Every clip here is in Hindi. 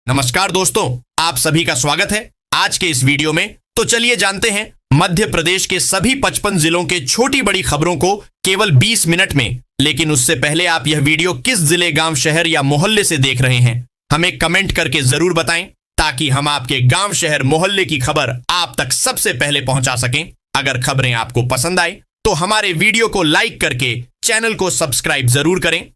नमस्कार दोस्तों, आप सभी का स्वागत है आज के इस वीडियो में। तो चलिए जानते हैं मध्य प्रदेश के सभी 55 जिलों के छोटी बड़ी खबरों को केवल 20 मिनट में। लेकिन उससे पहले आप यह वीडियो किस जिले, गांव, शहर या मोहल्ले से देख रहे हैं, हमें कमेंट करके जरूर बताएं, ताकि हम आपके गांव, शहर, मोहल्ले की खबर आप तक सबसे पहले पहुंचा सकें। अगर खबरें आपको पसंद आए तो हमारे वीडियो को लाइक करके चैनल को सब्सक्राइब जरूर करें।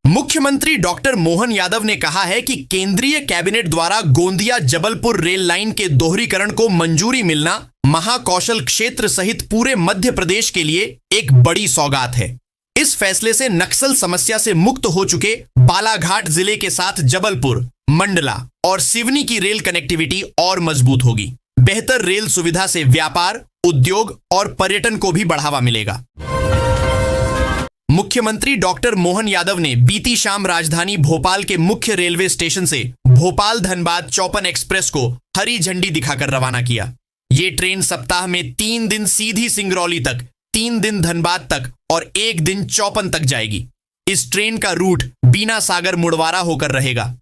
मुख्यमंत्री डॉक्टर मोहन यादव ने कहा है कि केंद्रीय कैबिनेट द्वारा गोंदिया जबलपुर रेल लाइन के दोहरीकरण को मंजूरी मिलना महाकौशल क्षेत्र सहित पूरे मध्य प्रदेश के लिए एक बड़ी सौगात है। इस फैसले से नक्सल समस्या से मुक्त हो चुके बालाघाट जिले के साथ जबलपुर, मंडला और सिवनी की रेल कनेक्टिविटी और मजबूत होगी। बेहतर रेल सुविधा से व्यापार, उद्योग और पर्यटन को भी बढ़ावा मिलेगा। मुख्यमंत्री डॉक्टर मोहन यादव ने बीती शाम राजधानी भोपाल के मुख्य रेलवे स्टेशन से भोपाल धनबाद 54 एक्सप्रेस को हरी झंडी दिखाकर रवाना किया। ये ट्रेन सप्ताह में 3 दिन सीधी सिंगरौली तक, 3 दिन धनबाद तक और 1 दिन 54 तक जाएगी। इस ट्रेन का रूट बीना सागर मुड़वारा होकर रहेगा।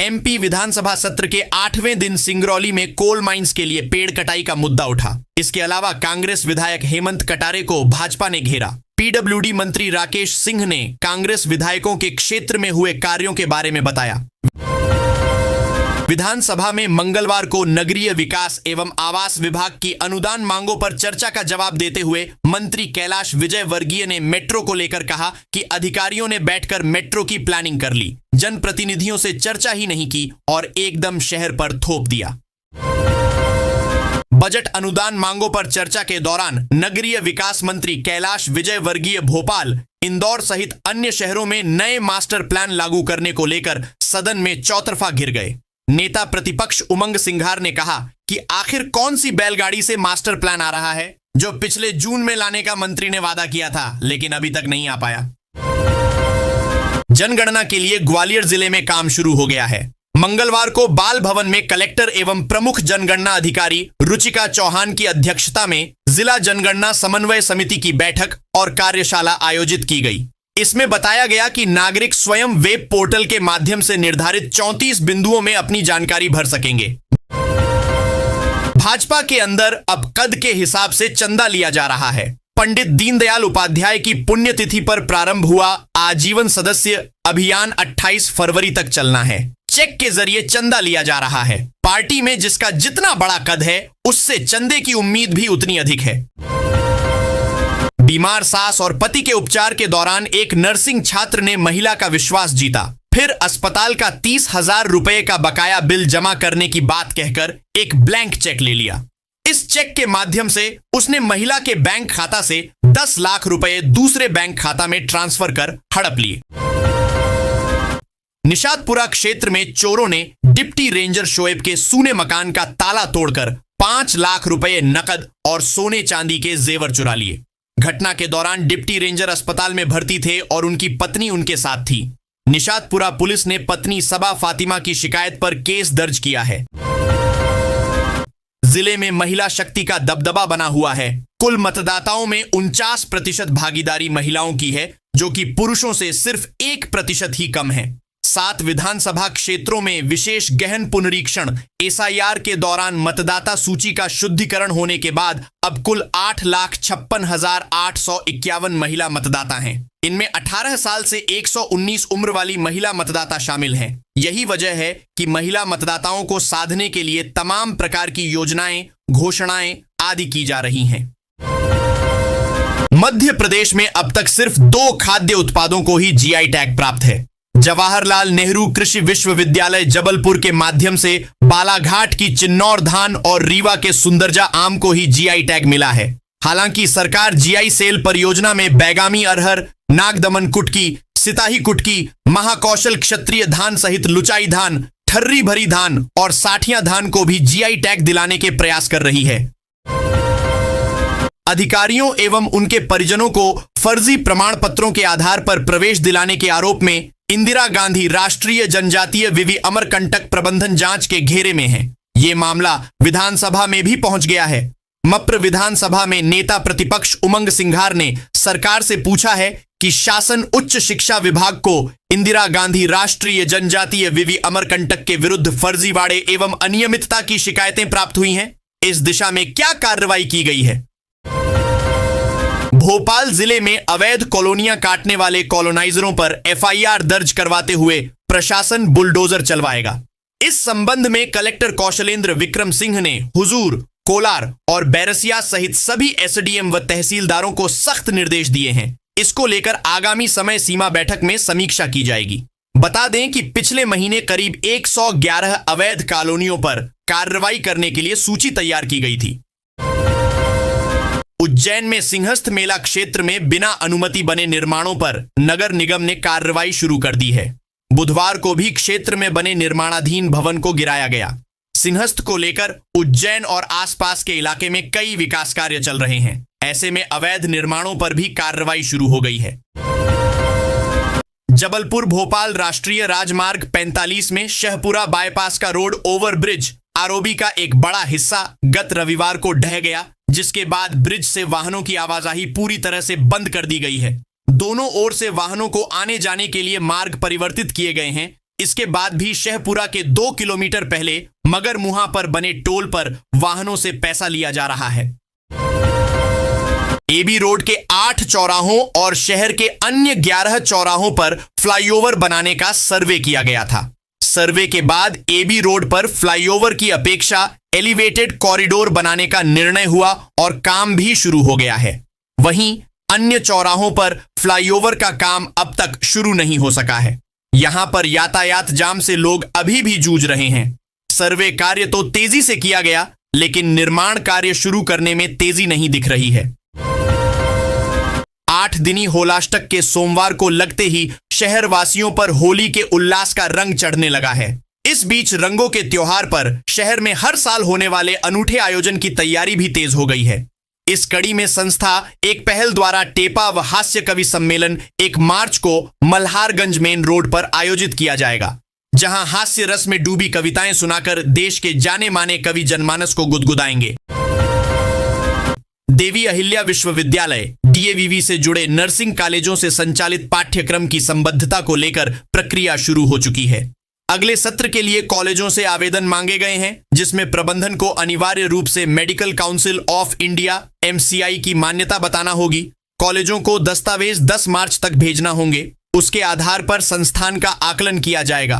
एमपी विधानसभा सत्र के 8वें दिन सिंगरौली में कोल माइंस के लिए पेड़ कटाई का मुद्दा उठा। इसके अलावा कांग्रेस विधायक हेमंत कटारे को भाजपा ने घेरा। पीडब्ल्यूडी मंत्री राकेश सिंह ने कांग्रेस विधायकों के क्षेत्र में हुए कार्यों के बारे में बताया। विधानसभा में मंगलवार को नगरीय विकास एवं आवास विभाग की अनुदान मांगों पर चर्चा का जवाब देते हुए मंत्री कैलाश विजयवर्गीय ने मेट्रो को लेकर कहा कि अधिकारियों ने बैठकर मेट्रो की प्लानिंग कर ली, जनप्रतिनिधियों से चर्चा ही नहीं की और एकदम शहर पर थोप दिया। बजट अनुदान मांगों पर चर्चा के दौरान नगरीय विकास मंत्री कैलाश विजयवर्गीय भोपाल, इंदौर सहित अन्य शहरों में नए मास्टर प्लान लागू करने को लेकर सदन में चौतरफा घिर गए। नेता प्रतिपक्ष उमंग सिंघार ने कहा कि आखिर कौन सी बैलगाड़ी से मास्टर प्लान आ रहा है जो पिछले जून में लाने का मंत्री ने वादा किया था, लेकिन अभी तक नहीं आ पाया। जनगणना के लिए ग्वालियर जिले में काम शुरू हो गया है। मंगलवार को बाल भवन में कलेक्टर एवं प्रमुख जनगणना अधिकारी रुचिका चौहान की अध्यक्षता में जिला जनगणना समन्वय समिति की बैठक और कार्यशाला आयोजित की गई। इसमें बताया गया कि नागरिक स्वयं वेब पोर्टल के माध्यम से निर्धारित 34 बिंदुओं में अपनी जानकारी भर सकेंगे। भाजपा के अंदर अब कद के हिसाब से चंदा लिया जा रहा है। पंडित दीनदयाल उपाध्याय की पुण्यतिथि पर प्रारंभ हुआ आजीवन सदस्य अभियान 28 फरवरी तक चलना है। चेक के जरिए चंदा लिया जा रहा है। पार्टी में जिसका जितना बड़ा कद है, उससे चंदे की उम्मीद भी उतनी अधिक है। बीमार सास और पति के उपचार के दौरान एक नर्सिंग छात्र ने महिला का विश्वास जीता, फिर अस्पताल का 30,000 रुपए का बकाया बिल जमा करने की बात कहकर एक ब्लैंक चेक ले लिया। इस चेक के माध्यम से उसने महिला के बैंक खाता से 10 लाख रुपए दूसरे बैंक खाता में ट्रांसफर कर हड़प लिए। निशातपुरा क्षेत्र में चोरों ने डिप्टी रेंजर शोएब के सूने मकान का ताला तोड़कर 5 लाख रुपए नकद और सोने चांदी के जेवर चुरा लिए। घटना के दौरान डिप्टी रेंजर अस्पताल में भर्ती थे और उनकी पत्नी उनके साथ थी। निशातपुरा पुलिस ने पत्नी सबा फातिमा की शिकायत पर केस दर्ज किया है। जिले में महिला शक्ति का दबदबा बना हुआ है। कुल मतदाताओं में 49% भागीदारी महिलाओं की है, जो कि पुरुषों से सिर्फ 1% ही कम है। 7 विधानसभा क्षेत्रों में विशेष गहन पुनरीक्षण एसआईआर के दौरान मतदाता सूची का शुद्धिकरण होने के बाद अब कुल 8,56,851 महिला मतदाता हैं। इनमें 18 साल से 119 उम्र वाली महिला मतदाता शामिल हैं। यही वजह है कि महिला मतदाताओं को साधने के लिए तमाम प्रकार की योजनाएं, घोषणाएं आदि की जा रही हैं। मध्य प्रदेश में अब तक सिर्फ 2 खाद्य उत्पादों को ही जीआई टैग प्राप्त है। जवाहरलाल नेहरू कृषि विश्वविद्यालय जबलपुर के माध्यम से बालाघाट की चिन्नौर धान और रीवा के सुंदरजा आम को ही जीआई टैग मिला है। हालांकि सरकार जीआई सेल परियोजना में बैगामी अरहर, नागदमन कुटकी, सिताही कुटकी, महाकौशल क्षत्रिय धान सहित लुचाई धान, ठर्री भरी धान और साठिया धान को भी जीआई टैग दिलाने के प्रयास कर रही है। अधिकारियों एवं उनके परिजनों को फर्जी प्रमाण पत्रों के आधार पर प्रवेश दिलाने के आरोप में इंदिरा गांधी राष्ट्रीय जनजातीय विवि अमरकंटक प्रबंधन जांच के घेरे में है। ये मामला विधानसभा में भी पहुंच गया है। मप्र विधानसभा में नेता प्रतिपक्ष उमंग सिंघार ने सरकार से पूछा है कि शासन उच्च शिक्षा विभाग को इंदिरा गांधी राष्ट्रीय जनजातीय विवि अमरकंटक के विरुद्ध फर्जीवाड़े एवं अनियमितता की शिकायतें प्राप्त हुई हैं? इस दिशा में क्या कार्रवाई की गई है? भोपाल जिले में अवैध कॉलोनियां काटने वाले कॉलोनाइजरों पर एफआईआर दर्ज करवाते हुए प्रशासन बुलडोजर चलवाएगा। इस संबंध में कलेक्टर कौशलेंद्र विक्रम सिंह ने हुजूर, कोलार और बैरसिया सहित सभी एसडीएम व तहसीलदारों को सख्त निर्देश दिए हैं। इसको लेकर आगामी समय सीमा बैठक में समीक्षा की जाएगी। बता दें कि पिछले महीने करीब 111 अवैध कॉलोनियों पर कार्रवाई करने के लिए सूची तैयार की गई थी। उज्जैन में सिंहस्थ मेला क्षेत्र में बिना अनुमति बने निर्माणों पर नगर निगम ने कार्रवाई शुरू कर दी है। बुधवार को भी क्षेत्र में बने निर्माणाधीन भवन को गिराया गया। सिंहस्थ को लेकर उज्जैन और आसपास के इलाके में कई विकास कार्य चल रहे हैं। ऐसे में अवैध निर्माणों पर भी कार्रवाई शुरू हो गई है। जबलपुर भोपाल राष्ट्रीय राजमार्ग 45 में शहपुरा बाईपास का रोड ओवरब्रिज आरओबी का एक बड़ा हिस्सा गत रविवार को ढह गया, जिसके बाद ब्रिज से वाहनों की आवाजाही पूरी तरह से बंद कर दी गई है। दोनों ओर से वाहनों को आने जाने के लिए मार्ग परिवर्तित किए गए हैं। इसके बाद भी शहपुरा के 2 किलोमीटर पहले मगरमुहा पर बने टोल पर वाहनों से पैसा लिया जा रहा है। एबी रोड के 8 चौराहों और शहर के अन्य 11 चौराहों पर फ्लाईओवर बनाने का सर्वे किया गया था। सर्वे के बाद एबी रोड पर फ्लाईओवर की अपेक्षा एलिवेटेड कॉरिडोर बनाने का निर्णय हुआ और काम भी शुरू हो गया है। वहीं अन्य चौराहों पर फ्लाईओवर का काम अब तक शुरू नहीं हो सका है। यहां पर यातायात जाम से लोग अभी भी जूझ रहे हैं। सर्वे कार्य तो तेजी से किया गया, लेकिन निर्माण कार्य शुरू करने में तेजी नहीं दिख रही है। 8 दिनी होलाष्टक के सोमवार को लगते ही शहर वासियों पर होली के उल्लास का रंग चढ़ने लगा है। इस बीच रंगों के त्योहार पर शहर में हर साल होने वाले अनूठे आयोजन की तैयारी भी तेज हो गई है। इस कड़ी में संस्था एक पहल द्वारा टेपा व हास्य कवि सम्मेलन 1 मार्च को मल्हारगंज मेन रोड पर आयोजित किया जाएगा, जहां हास्य रस में डूबी कविताएं सुनाकर देश के जाने माने कवि जनमानस को गुदगुदाएंगे। देवी अहिल्या विश्वविद्यालय डीएवीवी से जुड़े नर्सिंग कॉलेजों से संचालित पाठ्यक्रम की संबद्धता को लेकर प्रक्रिया शुरू हो चुकी है। अगले सत्र के लिए कॉलेजों से आवेदन मांगे गए हैं, जिसमें प्रबंधन को अनिवार्य रूप से medical council of India MCI की मान्यता बताना होगी। कॉलेजों को दस्तावेज 10 मार्च तक भेजना होंगे। उसके आधार पर संस्थान का आकलन किया जाएगा।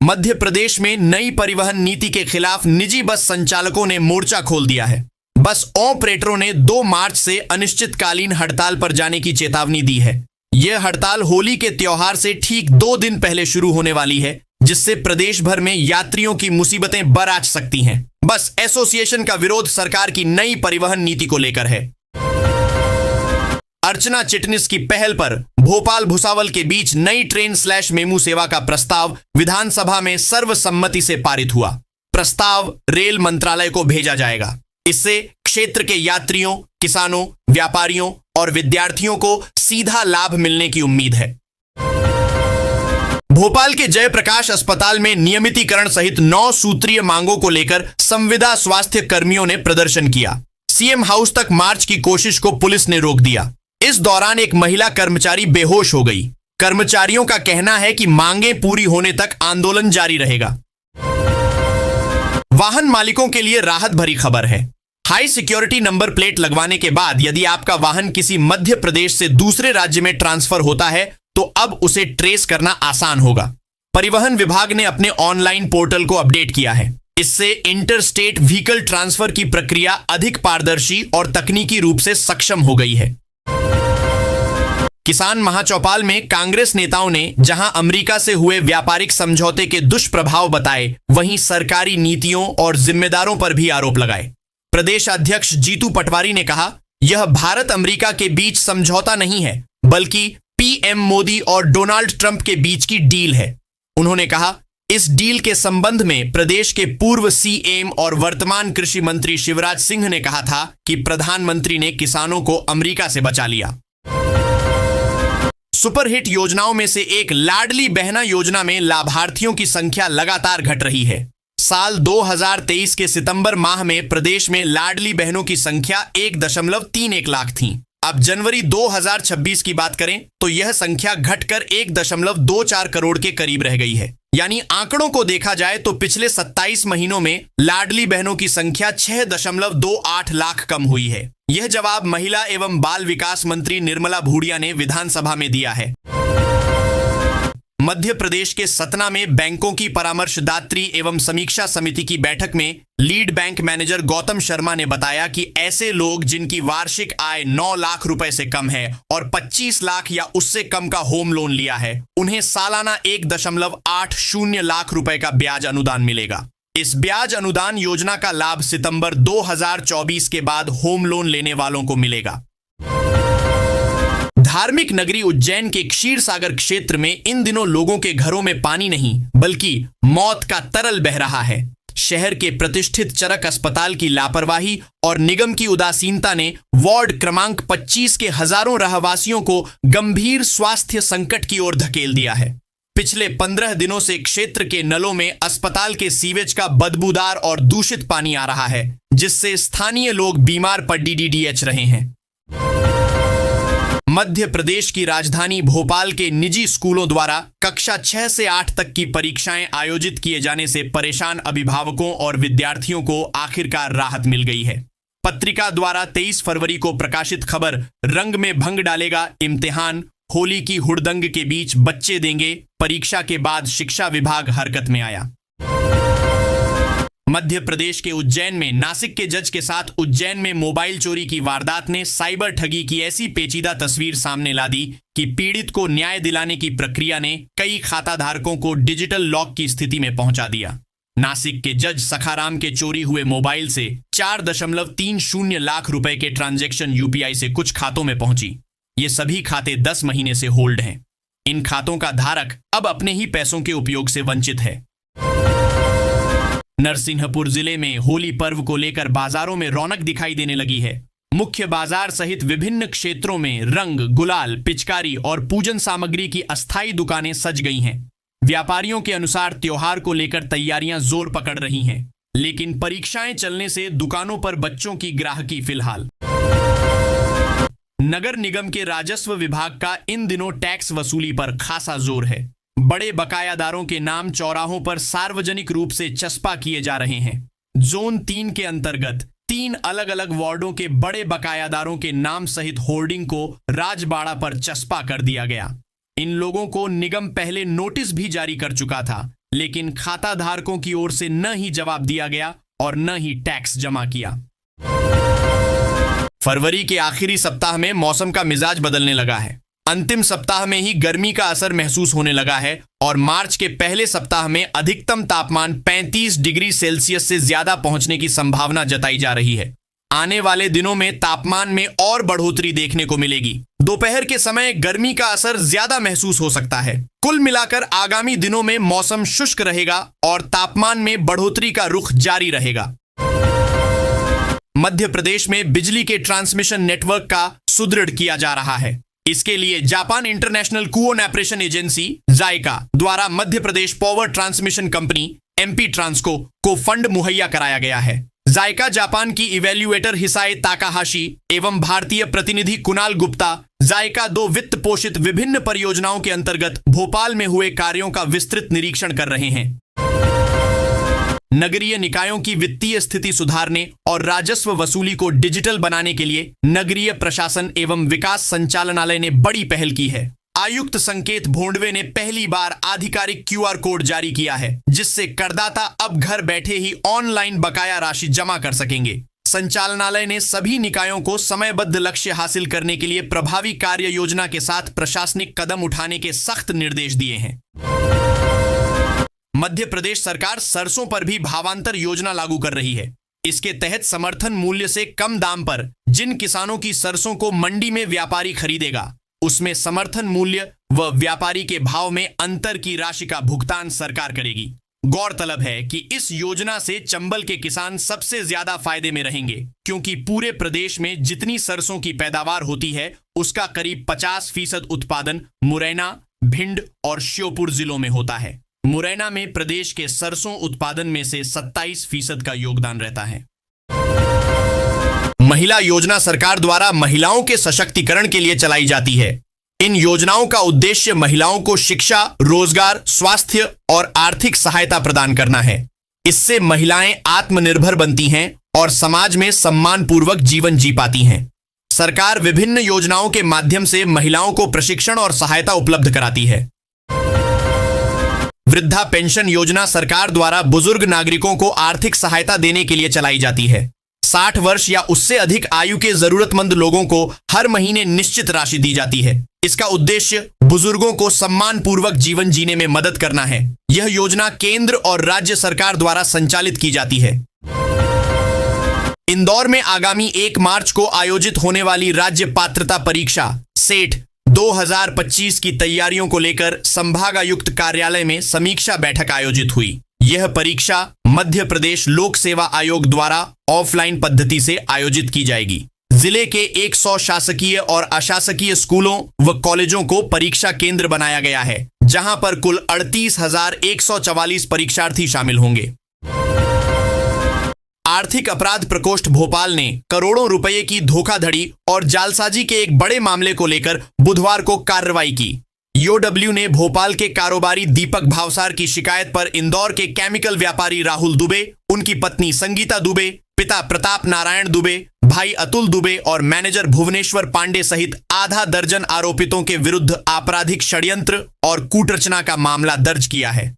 मध्य प्रदेश में नई परिवहन नीति के खिलाफ निजी बस संचालकों ने मोर्चा खोल दिया है। बस ऑपरेटरों ने 2 मार्च से अनिश्चितकालीन हड़ताल पर जाने की चेतावनी दी है। यह हड़ताल होली के त्योहार से ठीक 2 दिन पहले शुरू होने वाली है, जिससे प्रदेश भर में यात्रियों की मुसीबतें बरआच सकती हैं। बस एसोसिएशन का विरोध सरकार की नई परिवहन नीति को लेकर है। अर्चना चिटनिस की पहल पर भोपाल भुसावल के बीच नई ट्रेन/मेमू सेवा का प्रस्ताव विधानसभा में सर्वसम्मति से पारित हुआ। प्रस्ताव रेल मंत्रालय को भेजा जाएगा। इससे क्षेत्र के यात्रियों, किसानों, व्यापारियों और विद्यार्थियों को सीधा लाभ मिलने की उम्मीद है। भोपाल के जयप्रकाश अस्पताल में नियमितीकरण सहित 9 सूत्रीय मांगों को लेकर संविदा स्वास्थ्य कर्मियों ने प्रदर्शन किया। सीएम हाउस तक मार्च की कोशिश को पुलिस ने रोक दिया। इस दौरान एक महिला कर्मचारी बेहोश हो गई। कर्मचारियों का कहना है कि मांगें पूरी होने तक आंदोलन जारी रहेगा। वाहन मालिकों के लिए राहत भरी खबर है। हाई सिक्योरिटी नंबर प्लेट लगवाने के बाद यदि आपका वाहन किसी मध्य प्रदेश से दूसरे राज्य में ट्रांसफर होता है तो अब उसे ट्रेस करना आसान होगा। परिवहन विभाग ने अपने ऑनलाइन पोर्टल को अपडेट किया है। इससे इंटर स्टेट व्हीकल ट्रांसफर की प्रक्रिया अधिक पारदर्शी और तकनीकी रूप से सक्षम हो गई है। किसान महाचौपाल में कांग्रेस नेताओं ने जहां अमेरिका से हुए व्यापारिक समझौते के दुष्प्रभाव बताए, वहीं सरकारी नीतियों और जिम्मेदारों पर भी आरोप लगाए। प्रदेश अध्यक्ष जीतू पटवारी ने कहा, यह भारत अमेरिका के बीच समझौता नहीं है, बल्कि पीएम मोदी और डोनाल्ड ट्रंप के बीच की डील है। उन्होंने कहा, इस डील के संबंध में प्रदेश के पूर्व सीएम और वर्तमान कृषि मंत्री शिवराज सिंह ने कहा था कि प्रधानमंत्री ने किसानों को अमेरिका से बचा लिया। सुपरहिट योजनाओं में से एक लाडली बहना योजना में लाभार्थियों की संख्या लगातार घट रही है। साल 2023 के सितंबर माह में प्रदेश में लाडली बहनों की संख्या 1.31 लाख थी। अब जनवरी 2026 की बात करें तो यह संख्या घटकर 1.24 करोड़ के करीब रह गई है। यानी आंकड़ों को देखा जाए तो पिछले 27 महीनों में लाडली बहनों की संख्या 6.28 लाख कम हुई है। यह जवाब महिला एवं बाल विकास मंत्री निर्मला भूडिया ने विधानसभा में दिया है। मध्य प्रदेश के सतना में बैंकों की परामर्शदात्री एवं समीक्षा समिति की बैठक में lead bank manager Gautam Sharma ने बताया कि ऐसे लोग जिनकी वार्षिक आय 9 लाख रुपए से कम है और 25 लाख या उससे कम का होम लोन लिया है, उन्हें सालाना 1.80 लाख रुपए का ब्याज अनुदान मिलेगा। इस ब्याज अनुदान योजना का लाभ सितंबर 2024 के बाद होम लोन लेने वालों को मिलेगा। धार्मिक नगरी उज्जैन के क्षीर सागर क्षेत्र में इन दिनों लोगों के घरों में पानी नहीं बल्कि मौत का तरल बह रहा है। शहर के प्रतिष्ठित चरक अस्पताल की लापरवाही और निगम की उदासीनता ने वार्ड क्रमांक 25 के हजारों रहवासियों को गंभीर स्वास्थ्य संकट की ओर धकेल दिया है। पिछले 15 दिनों से क्षेत्र के नलों में अस्पताल के सीवेज का बदबूदार और दूषित पानी आ रहा है, जिससे स्थानीय लोग बीमार पड़ DDDH रहे हैं। मध्य प्रदेश की राजधानी भोपाल के निजी स्कूलों द्वारा कक्षा 6 से 8 तक की परीक्षाएं आयोजित किए जाने से परेशान अभिभावकों और विद्यार्थियों को आखिरकार राहत मिल गई है। पत्रिका द्वारा 23 फरवरी को प्रकाशित खबर रंग में भंग डालेगा इम्तिहान, होली की हुड़दंग के बीच बच्चे देंगे परीक्षा के बाद शिक्षा विभाग हरकत में आया। मध्य प्रदेश के उज्जैन में नासिक के जज के साथ उज्जैन में मोबाइल चोरी की वारदात ने साइबर ठगी की ऐसी पेचीदा तस्वीर सामने ला दी कि पीड़ित को न्याय दिलाने की प्रक्रिया ने कई खाताधारकों को डिजिटल लॉक की स्थिति में पहुंचा दिया। नासिक के जज सखाराम के चोरी हुए मोबाइल से 4.30 लाख रुपए के ट्रांजैक्शन UPI से कुछ खातों में पहुंची। ये सभी खाते 10 महीने से होल्ड हैं। इन खातों का धारक अब अपने ही पैसों के उपयोग से वंचित है। नरसिंहपुर जिले में होली पर्व को लेकर बाजारों में रौनक दिखाई देने लगी है। मुख्य बाजार सहित विभिन्न क्षेत्रों में रंग, गुलाल, पिचकारी और पूजन सामग्री की अस्थायी दुकानें सज गई हैं। व्यापारियों के अनुसार त्योहार को लेकर तैयारियां जोर पकड़ रही हैं, लेकिन परीक्षाएं चलने से दुकानों पर बच्चों की ग्राहकी फिलहाल। नगर निगम के राजस्व विभाग का इन दिनों टैक्स वसूली पर खासा जोर है। बड़े बकायादारों के नाम चौराहों पर सार्वजनिक रूप से चस्पा किए जा रहे हैं। जोन 3 के अंतर्गत 3 अलग अलग वार्डों के बड़े बकायादारों के नाम सहित होर्डिंग को राजबाड़ा पर चस्पा कर दिया गया। इन लोगों को निगम पहले नोटिस भी जारी कर चुका था, लेकिन खाता धारकों की ओर से न ही जवाब दिया गया और न ही टैक्स जमा किया। फरवरी के आखिरी सप्ताह में मौसम का मिजाज बदलने लगा है। अंतिम सप्ताह में ही गर्मी का असर महसूस होने लगा है और मार्च के पहले सप्ताह में अधिकतम तापमान 35 डिग्री सेल्सियस से ज्यादा पहुंचने की संभावना जताई जा रही है। आने वाले दिनों में तापमान में और बढ़ोतरी देखने को मिलेगी। दोपहर के समय गर्मी का असर ज्यादा महसूस हो सकता है। कुल मिलाकर आगामी दिनों में मौसम शुष्क रहेगा और तापमान में बढ़ोतरी का रुख जारी रहेगा। मध्य प्रदेश में बिजली के ट्रांसमिशन नेटवर्क का सुदृढ़ किया जा रहा है। इसके लिए Japan international cooperation agency JICA द्वारा Madhya Pradesh power transmission company MP Transco को फंड मुहैया कराया गया है। जायका जापान की इवैल्यूएटर हिसाए ताकाहाशी एवं भारतीय प्रतिनिधि कुणाल गुप्ता जायका 2 वित्त पोषित विभिन्न परियोजनाओं के अंतर्गत भोपाल में हुए कार्यों का विस्तृत निरीक्षण कर रहे हैं। नगरीय निकायों की वित्तीय स्थिति सुधारने और राजस्व वसूली को डिजिटल बनाने के लिए नगरीय प्रशासन एवं विकास संचालनालय ने बड़ी पहल की है। आयुक्त संकेत भोंडवे ने पहली बार आधिकारिक QR कोड जारी किया है, जिससे करदाता अब घर बैठे ही ऑनलाइन बकाया राशि जमा कर सकेंगे। संचालनालय ने सभी निकायों को समयबद्ध लक्ष्य हासिल करने के लिए प्रभावी कार्य योजना के साथ प्रशासनिक कदम उठाने के सख्त निर्देश दिए हैं। मध्य प्रदेश सरकार सरसों पर भी भावांतर योजना लागू कर रही है। इसके तहत समर्थन मूल्य से कम दाम पर जिन किसानों की सरसों को मंडी में व्यापारी खरीदेगा, उसमें समर्थन मूल्य व व्यापारी के भाव में अंतर की राशि का भुगतान सरकार करेगी। गौरतलब है कि इस योजना से चंबल के किसान सबसे ज्यादा फायदे में रहेंगे, क्योंकि पूरे प्रदेश में जितनी सरसों की पैदावार होती है उसका करीब 50% उत्पादन मुरैना, भिंड और श्योपुर जिलों में होता है। मुरैना में प्रदेश के सरसों उत्पादन में से 27% का योगदान रहता है। महिला योजना सरकार द्वारा महिलाओं के सशक्तिकरण के लिए चलाई जाती है। इन योजनाओं का उद्देश्य महिलाओं को शिक्षा, रोजगार, स्वास्थ्य और आर्थिक सहायता प्रदान करना है। इससे महिलाएं आत्मनिर्भर बनती हैं और समाज में सम्मानपूर्वक जीवन जी पाती हैं। सरकार विभिन्न योजनाओं के माध्यम से महिलाओं को प्रशिक्षण और सहायता उपलब्ध कराती है। वृद्धा पेंशन योजना सरकार द्वारा बुजुर्ग नागरिकों को आर्थिक सहायता देने के लिए चलाई जाती है। 60 वर्ष या उससे अधिक आयु के जरूरतमंद लोगों को हर महीने निश्चित राशि दी जाती है। इसका उद्देश्य बुजुर्गों को सम्मानपूर्वक जीवन जीने में मदद करना है। यह योजना केंद्र और राज्य सरकार द्वारा संचालित की जाती है। इंदौर में आगामी 1 मार्च को आयोजित होने वाली राज्य पात्रता परीक्षा सेट 2025 की तैयारियों को लेकर संभागायुक्त कार्यालय में समीक्षा बैठक आयोजित हुई। यह परीक्षा मध्य प्रदेश लोक सेवा आयोग द्वारा ऑफलाइन पद्धति से आयोजित की जाएगी। जिले के 100 शासकीय और अशासकीय स्कूलों व कॉलेजों को परीक्षा केंद्र बनाया गया है, जहां पर कुल 38,144 परीक्षार्थी शामिल होंगे। आर्थिक अपराध प्रकोष्ठ भोपाल ने करोड़ों रुपए की धोखाधड़ी और जालसाजी के एक बड़े मामले को लेकर बुधवार को कार्रवाई की। ईओडब्ल्यू ने भोपाल के कारोबारी दीपक भावसार की शिकायत पर इंदौर के केमिकल व्यापारी राहुल दुबे, उनकी पत्नी संगीता दुबे, पिता प्रताप नारायण दुबे, भाई अतुल दुबे और मैनेजर भुवनेश्वर पांडे सहित आधा दर्जन आरोपितों के विरुद्ध आपराधिक षड्यंत्र और कूटरचना का मामला दर्ज किया है।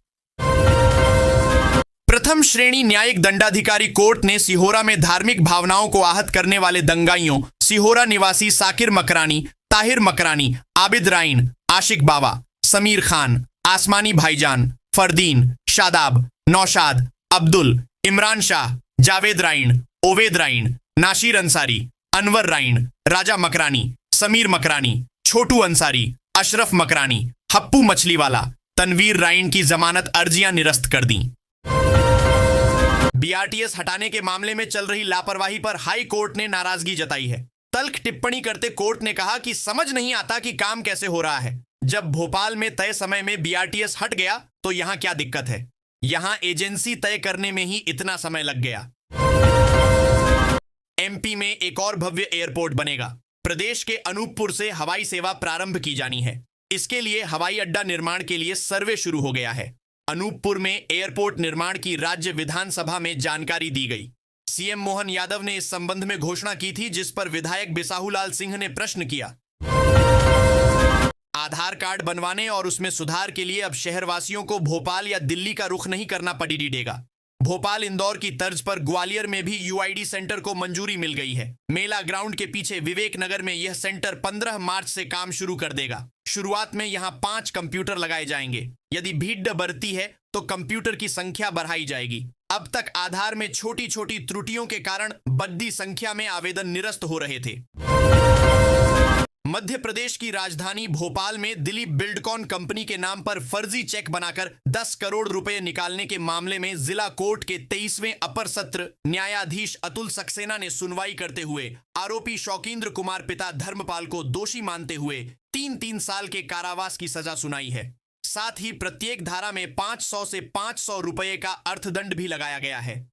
प्रथम श्रेणी न्यायिक दंडाधिकारी कोर्ट ने सिहोरा में धार्मिक भावनाओं को आहत करने वाले दंगाइयों सिहोरा निवासी साकिर मकरानी, ताहिर मकरानी, आबिद राइन, आशिक बावा, समीर खान, आसमानी भाईजान, फरदीन, शादाब, नौशाद, अब्दुल, इमरान शाह, जावेद राइन, ओवेद राइन, नाशीर अंसारी, अनवर राइन, राजा मकरानी, समीर मकरानी, छोटू अंसारी, अशरफ मकरानी, हप्पू मछलीवाला, तनवीर राइन की जमानत अर्जियां निरस्त कर दी। बीआरटीएस हटाने के मामले में चल रही लापरवाही पर हाई कोर्ट ने नाराजगी जताई है। तल्ख टिप्पणी करते कोर्ट ने कहा कि समझ नहीं आता कि काम कैसे हो रहा है। जब भोपाल में तय समय में बीआरटीएस हट गया तो यहां क्या दिक्कत है? यहां एजेंसी तय करने में ही इतना समय लग गया। एमपी में एक और भव्य एयरपोर्ट बनेगा। प्रदेश के अनूपपुर से हवाई सेवा प्रारंभ की जानी है। इसके लिए हवाई अड्डा निर्माण के लिए सर्वे शुरू हो गया है। अनूपपुर में एयरपोर्ट निर्माण की राज्य विधानसभा में जानकारी दी गई। सीएम मोहन यादव ने इस संबंध में घोषणा की थी, जिस पर विधायक बिसाहूलाल सिंह ने प्रश्न किया। आधार कार्ड बनवाने और उसमें सुधार के लिए अब शहरवासियों को भोपाल या दिल्ली का रुख नहीं करना पड़ेगा। भोपाल इंदौर की तर्ज पर ग्वालियर में भी यूआईडी सेंटर को मंजूरी मिल गई है। मेला ग्राउंड के पीछे विवेक नगर में यह सेंटर 15 मार्च से काम शुरू कर देगा। शुरुआत में यहां 5 कंप्यूटर लगाए जाएंगे। यदि भीड़ बढ़ती है तो कंप्यूटर की संख्या बढ़ाई जाएगी। अब तक आधार में छोटी छोटी त्रुटियों के कारण बड़ी संख्या में आवेदन निरस्त हो रहे थे। मध्य प्रदेश की राजधानी भोपाल में दिलीप बिल्डकॉन कंपनी के नाम पर फर्जी चेक बनाकर 10 करोड़ रुपए निकालने के मामले में जिला कोर्ट के 23वें अपर सत्र न्यायाधीश अतुल सक्सेना ने सुनवाई करते हुए आरोपी शौकींद्र कुमार पिता धर्मपाल को दोषी मानते हुए 3-3 साल के कारावास की सजा सुनाई है। साथ ही प्रत्येक धारा में 500 से 500 रुपए का अर्थदंड भी लगाया गया है।